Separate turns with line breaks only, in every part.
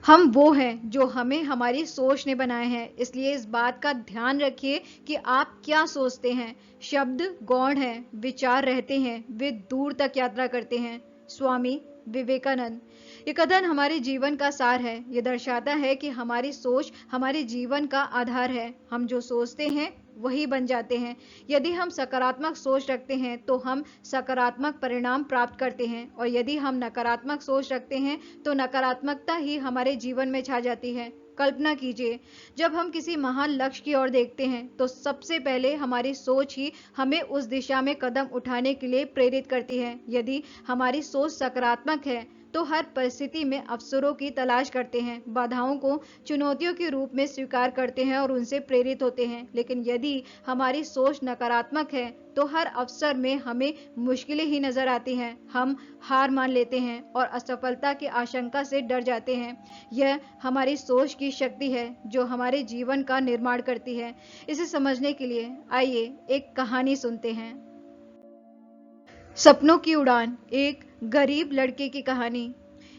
हम वो हैं जो हमें हमारी सोच ने बनाए हैं, इसलिए इस बात का ध्यान रखिए कि आप क्या सोचते हैं। शब्द गौण हैं, विचार रहते हैं, वे दूर तक यात्रा करते हैं। स्वामी विवेकानंद। ये कथन हमारे जीवन का सार है। ये दर्शाता है कि हमारी सोच हमारे जीवन का आधार है। हम जो सोचते हैं वही बन जाते हैं। यदि हम सकारात्मक सोच रखते हैं तो हम सकारात्मक परिणाम प्राप्त करते हैं, और यदि हम नकारात्मक सोच रखते हैं तो नकारात्मकता ही हमारे जीवन में छा जाती है। कल्पना कीजिए, जब हम किसी महान लक्ष्य की ओर देखते हैं तो सबसे पहले हमारी सोच ही हमें उस दिशा में कदम उठाने के लिए प्रेरित करती है। यदि हमारी सोच सकारात्मक है तो हर परिस्थिति में अवसरों की तलाश करते हैं, बाधाओं को चुनौतियों के रूप में स्वीकार करते हैं और उनसे प्रेरित होते हैं। लेकिन यदि हमारी सोच नकारात्मक है तो हर अवसर में हमें मुश्किलें ही नजर आती हैं। हम हार मान लेते हैं और असफलता की आशंका से डर जाते हैं। यह हमारी सोच की शक्ति है जो हमारे जीवन का निर्माण करती है। इसे समझने के लिए आइए एक कहानी सुनते हैं। सपनों की उड़ान, एक गरीब लड़के की कहानी।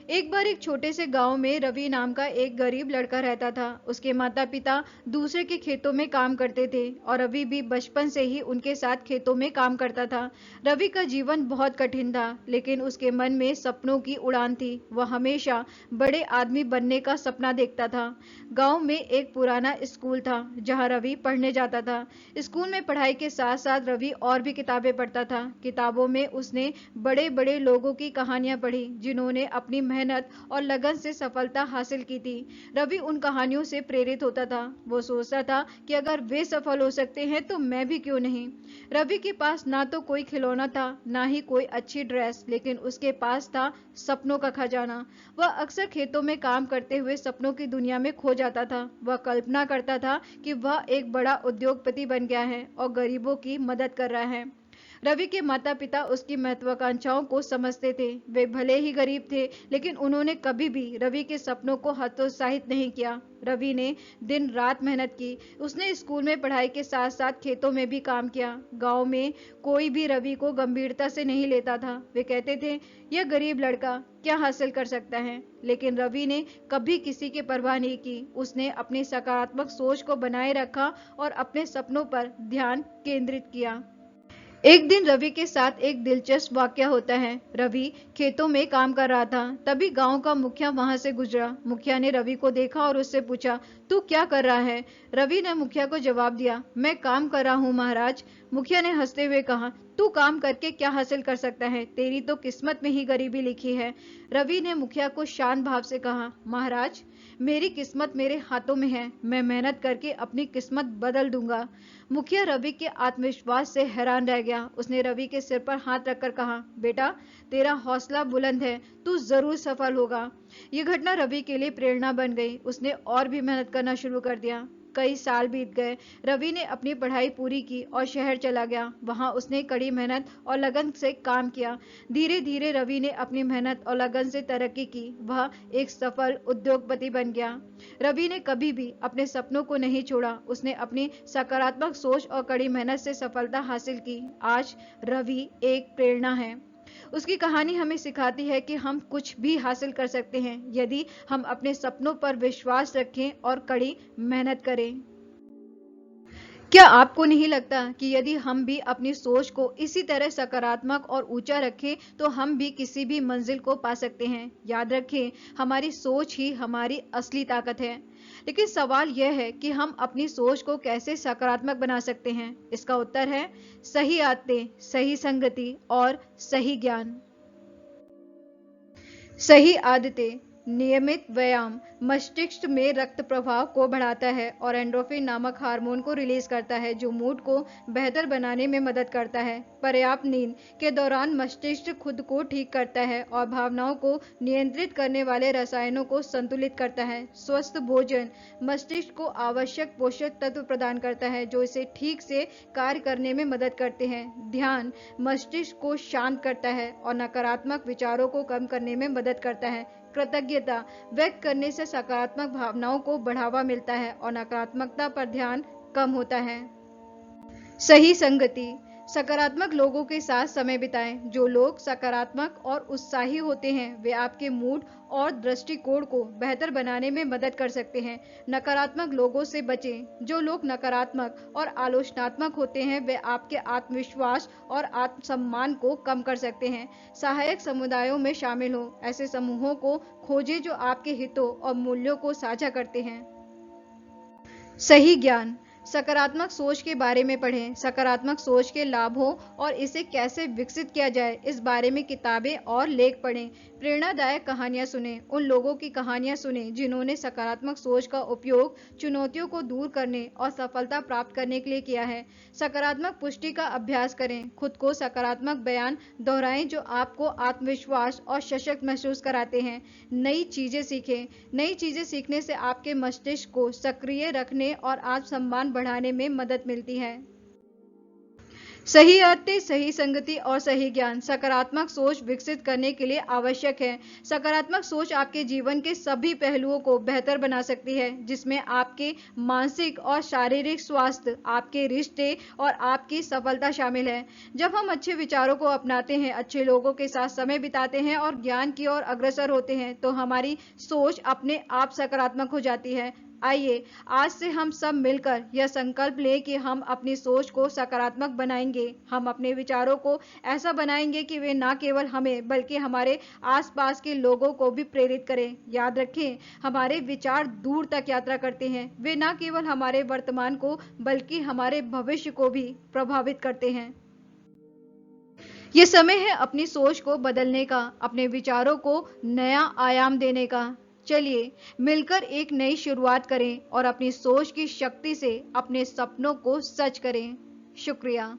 एक बार एक छोटे से गांव में रवि नाम का एक गरीब लड़का रहता था। उसके माता पिता दूसरे के खेतों में काम करते थे और रवि भी बचपन से ही उनके साथ खेतों में काम करता था। रवि का जीवन बहुत कठिन था, लेकिन उसके मन में सपनों की उड़ान थी। वह हमेशा बड़े आदमी बनने का सपना देखता था। गांव में एक पुराना स्कूल था जहां रवि पढ़ने जाता था। स्कूल में पढ़ाई के साथ साथ रवि और भी किताबें पढ़ता था। किताबों में उसने बड़े बड़े लोगों की कहानियां पढ़ी जिन्होंने अपनी मेहनत और लगन से सफलता हासिल की थी। रवि उन कहानियों से प्रेरित होता था। वो सोचता था कि अगर वे सफल हो सकते हैं तो मैं भी क्यों नहीं। रवि के पास ना तो कोई खिलौना था, ना ही कोई अच्छी ड्रेस, लेकिन उसके पास था सपनों का खजाना। वह अक्सर खेतों में काम करते हुए सपनों की दुनिया में खो जाता था। वह कल्पना करता था कि वह एक बड़ा उद्योगपति बन गया है और गरीबों की मदद कर रहा है। रवि के माता पिता उसकी महत्वाकांक्षाओं को समझते थे। वे भले ही गरीब थे, लेकिन उन्होंने कभी भी रवि के सपनों को हतोत्साहित नहीं किया। रवि ने दिन रात मेहनत की। उसने स्कूल में पढ़ाई के साथ साथ खेतों में भी काम किया। गांव में कोई भी रवि को गंभीरता से नहीं लेता था। वे कहते थे, यह गरीब लड़का क्या हासिल कर सकता है। लेकिन रवि ने कभी किसी की परवाह नहीं की। उसने अपनी सकारात्मक सोच को बनाए रखा और अपने सपनों पर ध्यान केंद्रित किया। एक दिन रवि के साथ एक दिलचस्प वाकया होता है। रवि खेतों में काम कर रहा था, तभी गांव का मुखिया वहां से गुजरा। मुखिया ने रवि को देखा और उससे पूछा, तू क्या कर रहा है। रवि ने मुखिया को जवाब दिया, मैं काम कर रहा हूँ महाराज। मुखिया ने हंसते हुए कहा, तू काम करके क्या हासिल कर सकता है, तेरी तो किस्मत में ही गरीबी लिखी है। रवि ने मुखिया को शांत भाव से कहा, महाराज, मेरी किस्मत मेरे हाथों में है, मैं मेहनत करके अपनी किस्मत बदल दूंगा। मुखिया रवि के आत्मविश्वास से हैरान रह गया। उसने रवि के सिर पर हाथ रखकर कहा, बेटा, तेरा हौसला बुलंद है, तू जरूर सफल होगा। यह घटना रवि के लिए प्रेरणा बन गई। उसने और भी मेहनत करना शुरू कर दिया। कई साल बीत गए। रवि ने अपनी पढ़ाई पूरी की और शहर चला गया। वहां उसने कड़ी मेहनत और लगन से काम किया। धीरे धीरे रवि ने अपनी मेहनत और लगन से तरक्की की। वह एक सफल उद्योगपति बन गया। रवि ने कभी भी अपने सपनों को नहीं छोड़ा। उसने अपनी सकारात्मक सोच और कड़ी मेहनत से सफलता हासिल की। आज रवि एक प्रेरणा है। उसकी कहानी हमें सिखाती है कि हम कुछ भी हासिल कर सकते हैं यदि हम अपने सपनों पर विश्वास रखें और कड़ी मेहनत करें। क्या आपको नहीं लगता कि यदि हम भी अपनी सोच को इसी तरह सकारात्मक और ऊंचा रखें तो हम भी किसी भी मंजिल को पा सकते हैं। याद रखें, हमारी सोच ही हमारी असली ताकत है। लेकिन सवाल यह है कि हम अपनी सोच को कैसे सकारात्मक बना सकते हैं। इसका उत्तर है सही आदतें, सही संगति और सही ज्ञान। सही आदतें। नियमित व्यायाम मस्तिष्क में रक्त प्रवाह को बढ़ाता है और एंडोर्फिन नामक हार्मोन को रिलीज करता है जो मूड को बेहतर बनाने में मदद करता है। पर्याप्त नींद के दौरान मस्तिष्क खुद को ठीक करता है और भावनाओं को नियंत्रित करने वाले रसायनों को संतुलित करता है। स्वस्थ भोजन मस्तिष्क को आवश्यक पोषक तत्व प्रदान करता है जो इसे ठीक से कार्य करने में मदद करते हैं। ध्यान मस्तिष्क को शांत करता है और नकारात्मक विचारों को कम करने में मदद करता है। कृतज्ञता व्यक्त करने से सकारात्मक भावनाओं को बढ़ावा मिलता है और नकारात्मकता पर ध्यान कम होता है। सही संगति सकारात्मक लोगों के साथ समय बिताएं। जो लोग सकारात्मक और उत्साही होते हैं वे आपके मूड और दृष्टिकोण को बेहतर बनाने में मदद कर सकते हैं। नकारात्मक लोगों से बचें। जो लोग नकारात्मक और आलोचनात्मक होते हैं वे आपके आत्मविश्वास और आत्मसम्मान को कम कर सकते हैं। सहायक समुदायों में शामिल हो। ऐसे समूहों को खोजें जो आपके हितों और मूल्यों को साझा करते हैं। सही ज्ञान। सकारात्मक सोच के बारे में पढ़ें। सकारात्मक सोच के लाभों और इसे कैसे विकसित किया जाए इस बारे में किताबें और लेख पढ़ें। प्रेरणादायक कहानियां सुनें। उन लोगों की कहानियां सुनें जिन्होंने सकारात्मक सोच का उपयोग चुनौतियों को दूर करने और सफलता प्राप्त करने के लिए किया है। सकारात्मक पुष्टि का अभ्यास करें। खुद को सकारात्मक बयान दोहराएं जो आपको आत्मविश्वास और सशक्त महसूस कराते हैं। नई चीजें सीखें। नई चीजें सीखने से आपके मस्तिष्क को सक्रिय रखने और आत्मसम्मान बढ़ाने में मदद मिलती है। सही अर्थ, सही संगति और सही ज्ञान सकारात्मक सोच विकसित करने के लिए आवश्यक है। सकारात्मक सोच आपके जीवन के सभी पहलुओं को बेहतर बना सकती है, जिसमें आपके मानसिक और शारीरिक स्वास्थ्य, आपके रिश्ते और आपकी सफलता शामिल है। जब हम अच्छे विचारों को अपनाते हैं, अच्छे लोगों के साथ समय बिताते हैं और ज्ञान की ओर अग्रसर होते हैं, तो हमारी सोच अपने आप सकारात्मक हो जाती है। आइए आज से हम सब मिलकर यह संकल्प लें कि हम अपनी सोच को सकारात्मक बनाएंगे। हम अपने विचारों को ऐसा बनाएंगे कि वे न केवल हमें बल्कि हमारे आसपास के लोगों को भी प्रेरित करें। याद रखें, हमारे विचार दूर तक यात्रा करते हैं। वे न केवल हमारे वर्तमान को बल्कि हमारे भविष्य को भी प्रभावित करते हैं। ये समय है अपनी सोच को बदलने का, अपने विचारों को नया आयाम देने का। चलिए मिलकर एक नई शुरुआत करें और अपनी सोच की शक्ति से अपने सपनों को सच करें। शुक्रिया।